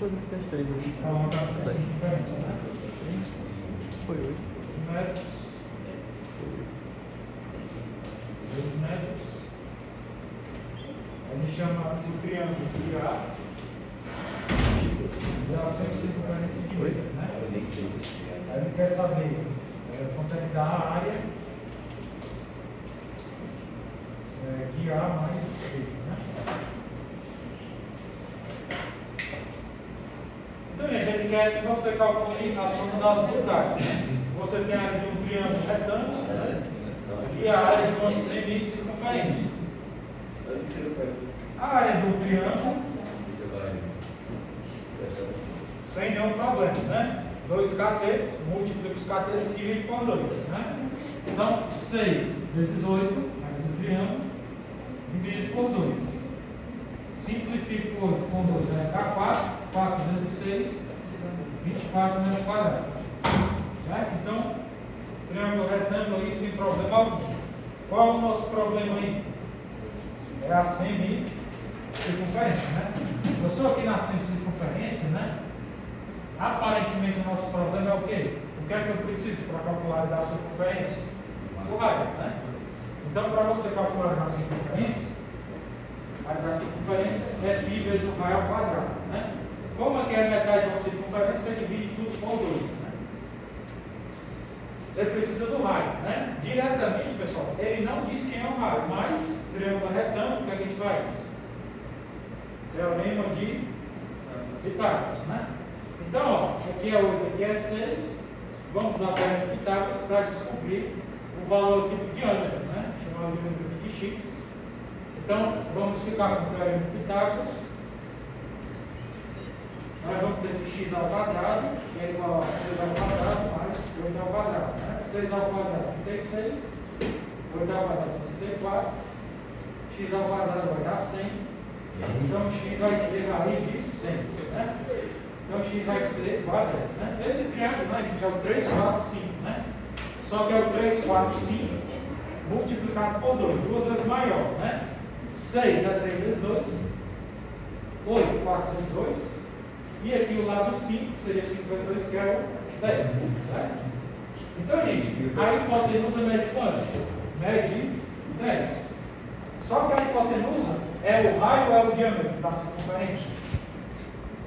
fazer esse teste aí. Vamos dar essa diferença, né? Foi 8. Metros. 2 metros. Ele chama do triângulo de A. Dá sempre circunferência de B, né? Aí ele quer saber quanto é que dá a área de A mais B, né? Então, gente, ele quer que você calcule a soma das duas áreas, né? Você tem a área de um triângulo retângulo e a área de uma semicircunferência. A área do triângulo, sem nenhum problema, né? 2 catetos, multiplica os catetos e divide por 2, né? Então, 6 vezes 8, área do triângulo, dividido por 2. Simplifico 8 com 2, vai ficar 4. 4 vezes 6, 24 metros quadrados. Certo? Então, triângulo retângulo aí sem problema algum. Qual é o nosso problema aí? É a semicircunferência, né? Eu sou aqui na semicircunferência, né? Aparentemente o nosso problema é o quê? O que é que eu preciso para calcular a circunferência? O raio, né? Então, para você calcular a circunferência, a circunferência é π vezes o raio ao quadrado, né? Como aqui é metade de uma circunferência, você divide tudo por 2, né? Você precisa do raio, né? Diretamente, pessoal, ele não diz quem é o raio, mas triângulo retângulo, o que a gente faz? Teorema de Pitágoras, né? Então, ó, aqui é 8, aqui é 6. Vamos usar o teorema de Pitágoras para descobrir o valor aqui do diâmetro, né? Chamado de diâmetro aqui de x. Então, vamos ficar com o teorema de Pitágoras. Nós vamos ter que x ao quadrado é igual a 6 ao quadrado mais 8 ao quadrado, né? 6 ao quadrado, 36. 8 ao quadrado, 64. X ao quadrado vai dar 100. Então, x vai ser raiz de 100, né? Então, x vai ser igual a 10, né? Esse triângulo, né, gente, é o 3, 4, 5, né? Só que é o 3, 4, 5 multiplicado por 2, 2 vezes maior, né? 6 é 3 vezes 2. 8, 4 vezes 2. E aqui o lado 5, seria 5 vezes 2, que é o 10, certo? Então, gente, a hipotenusa mede quanto? Mede 10. Só que a hipotenusa é o raio ou é o diâmetro da circunferência?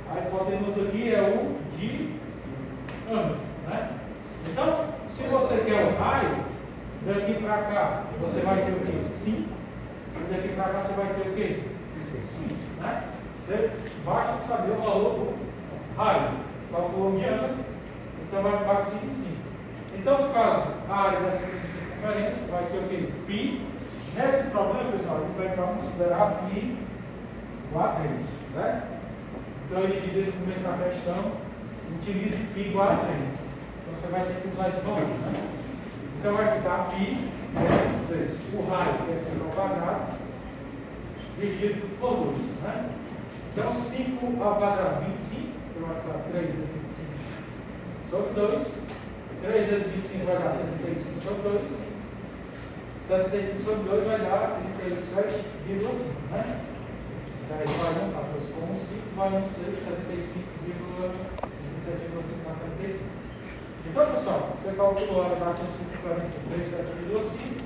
A hipotenusa aqui é o diâmetro, né? Então, se você quer o raio, daqui para cá você vai ter o quê? 5. E daqui para cá você vai ter o quê? 5, né? Você basta saber o valor do raio. Calculou o diâmetro, então vai ficar 5 e 5. Então, no caso, a área dessa circunferência vai ser o quê? Π. Nesse problema, pessoal, a gente vai considerar π igual a 3, certo? Então, eles dizem no começo da questão, utilize π igual a 3. Então, você vai ter que usar esse valor, né? Então, vai ficar π vezes 3. O raio, que é 5 ao quadrado, dividido por 2, né? Então, 5 ao quadrado, 25. Então, vai ficar 3 vezes 25 sobre 2. 3 vezes 25 vai dar 75 sobre 2. 75 sobre 2 vai dar 37,5, né? Daí vai 1, 14 com 5, vai 1, 6, 75,5 dá 75. Então, pessoal, você calculou a área da circunferência 37,5,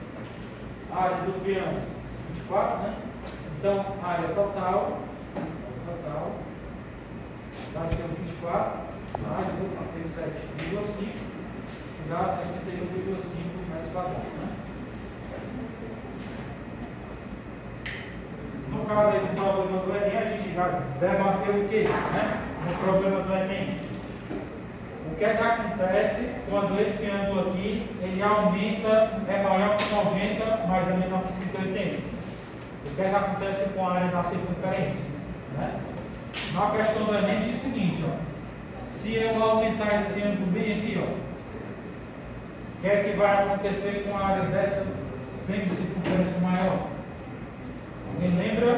a área do triângulo 24, né? Então, a área total vai ser 24, a área do 37,5 dá 61,5 metros quadrados, né? No caso aí do problema do Enem, a gente já debateu o que, né? No problema do Enem. O que é que acontece quando esse ângulo aqui, ele aumenta, é maior que 90, mas é menor que 180? O que é que acontece com a área da circunferência? Né? Na questão do Enem diz o seguinte, ó. Se eu aumentar esse ângulo bem aqui, ó, o que é que vai acontecer com a área dessa semicircunferência maior? Alguém lembra?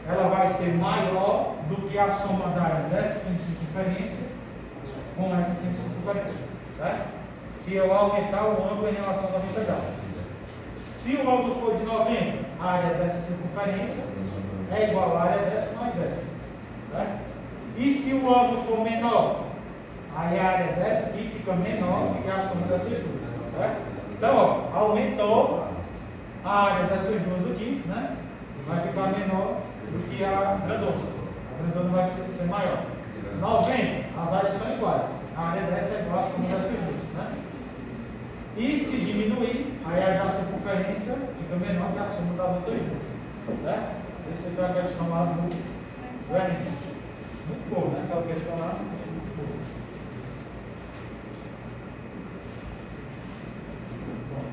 Ela vai ser maior do que a soma da área dessa semicircunferência com essa semicircunferência, certo? Se eu aumentar o ângulo em relação a 90 graus. Se o ângulo for de 90, a área dessa circunferência é igual à área dessa mais dessa, certo? E se o ângulo for menor? Aí a área dessa aqui fica menor do que a soma dessas duas, certo? Então, ó, aumentou a área dessas duas aqui, né? Vai ficar menor do que a grandona. A grandona vai ser maior. 90, as áreas são iguais. A área dessa é igual à soma dessas duas, né? E se diminuir, aí a área da circunferência fica menor que a soma das outras duas, certo? Esse aqui é a questão lá do Enem. Muito boa, né? Aquela questão lá, muito boa.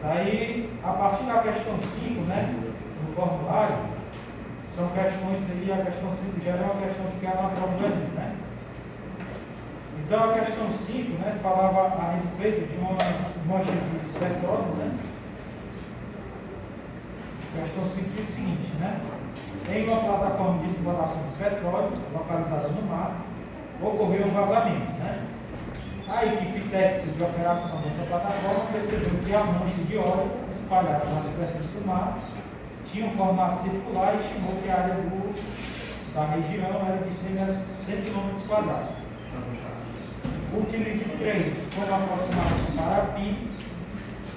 Aí, a partir da questão 5, né, no formulário, são questões aí, a questão 5 já é uma questão que era na prova do Enem, né? Então, a questão 5, né, falava a respeito de uma mancha de petróleo, né? A questão 5 diz o seguinte, né? Em uma plataforma de exploração de petróleo, localizada no mar, ocorreu um vazamento, né? A equipe técnica de operação dessa plataforma percebeu que a mancha de óleo espalhada na superfície do mar tinha um formato circular e estimou que a área da região era de 100 km². Utilize 3 como aproximação para a pi.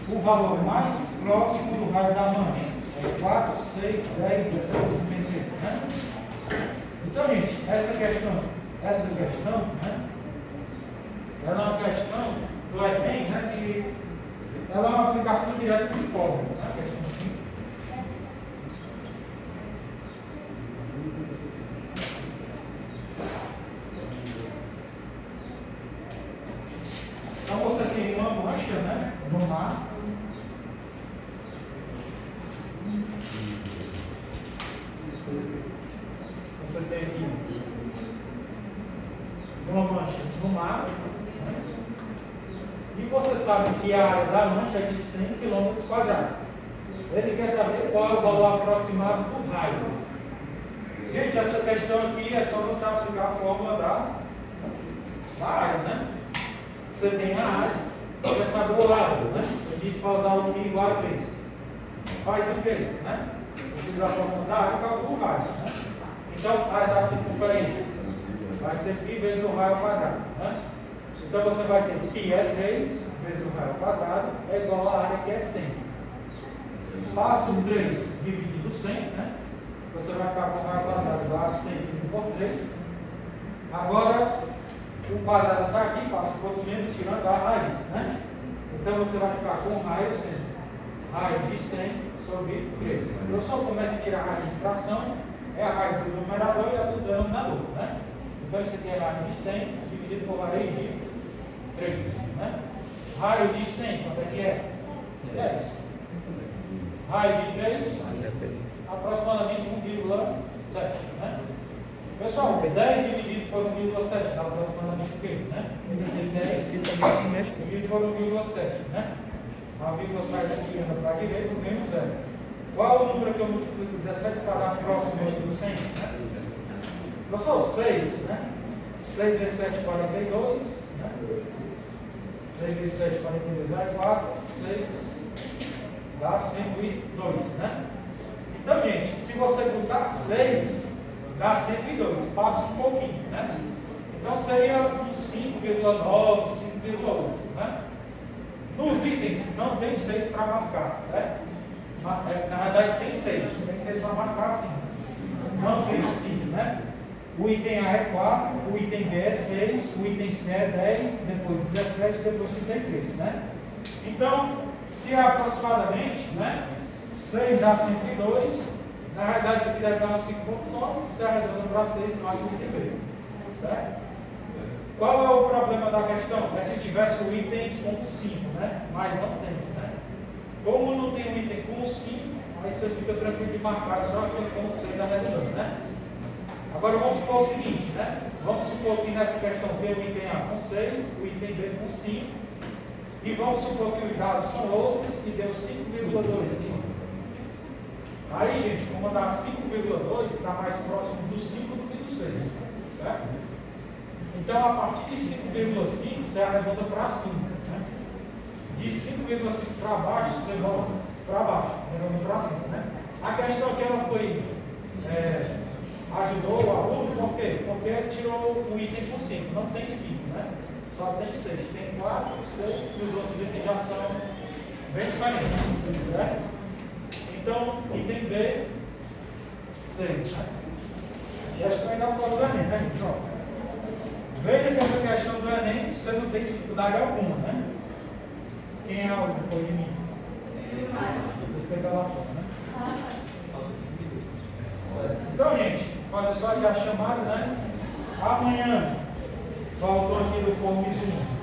O valor mais próximo do raio da mancha é 4, 6, 10, 17 centímetros, né? Então, gente, essa questão, né? Ela é uma questão do Enem, né, que ela é uma aplicação direta de fórmula, né, a questão 5. Então você tem uma mancha, né, no mar. Você tem aqui uma mancha no mar. E você sabe que a área da mancha é de 100 km². Ele quer saber qual é o valor aproximado do raio. Gente, essa questão aqui é só você aplicar a fórmula da área, né? Você tem a área, você quer saber o lado, né? Eu disse para usar o pi igual a 3. Faz o quê, né? Utiliza a fórmula da área e calcula o raio, né? Então, a área da circunferência vai ser pi vezes o raio ao quadrado, né? Então você vai ter π é 3 vezes o raio ao quadrado é igual à área que é 100. Faço 3 dividido 100, né? Você vai ficar com o raio ao quadrado igual a 100 dividido por 3. Agora, o quadrado está aqui, passa por dentro, tirando a raiz, né? Então você vai ficar com o raio sendo raiz de 100 sobre 3. Eu só como é que tirar a raiz de fração, é a raiz do numerador e a do denominador, né? Então você tem a raiz de 100 dividido por raiz de 3, né? Raio de 100, quanto é que é? 10. Raio de 3, aproximadamente 1,7, né? Pessoal, 10 dividido por 1,7 dá aproximadamente o quê, né? Você tem 10 dividido por 1,7, né? A vírgula sai daqui, anda para a direita, o menos 0. Qual o número que eu multiplico 17 para dar próximo do 100? Né? Pessoal, 6, né? 6 vezes 7, 42, né? 6 vezes 7, 42 dá 4, 6 dá 102, né? Então, gente, se você botar 6, dá 102, passa um pouquinho, né? Então seria um 5,9, 5,8, né? Nos itens não tem 6 para marcar, certo? Na verdade tem 6 para marcar sim. Não tem o 5, né? O item A é 4, o item B é 6, o item C é 10, depois 17, depois 33, né? Então, se é aproximadamente, né? 6 dá 102, na realidade isso aqui deve dar um 5,9, se arredonda para 6, não há que entender, certo? Qual é o problema da questão? É se tivesse o item com 5, né? Mas não tem, né? Como não tem um item com 5, aí você fica tranquilo de marcar só aquele com 6 arredondando, né? Agora vamos supor o seguinte, né? Vamos supor que nessa questão tem o item A com 6, o item B com 5, e vamos supor que os dados são outros e deu 5,2 aqui. Aí, gente, como dá 5,2, está mais próximo do 5 do que do 6, certo? Então, a partir de 5,5, você arredonda para cima, né? De 5,5 para baixo, você volta para baixo, arredonda para cima, né? A questão aqui ela foi Ajudou o aluno, por quê? Porque tirou o item por 5, não tem 5, né? Só tem 6, tem 4, 6 e os outros itens já são bem diferentes, certo? Então, item B, 6, né? E acho que vai dar um prova do Enem, né, gente? Ó, veja que essa questão do Enem, você não tem dificuldade alguma, né? Quem é aluno depois de mim? Respeita lá fora, né? Então, gente, fazer só aqui a chamada, né? Amanhã, o autor aqui do Formis 1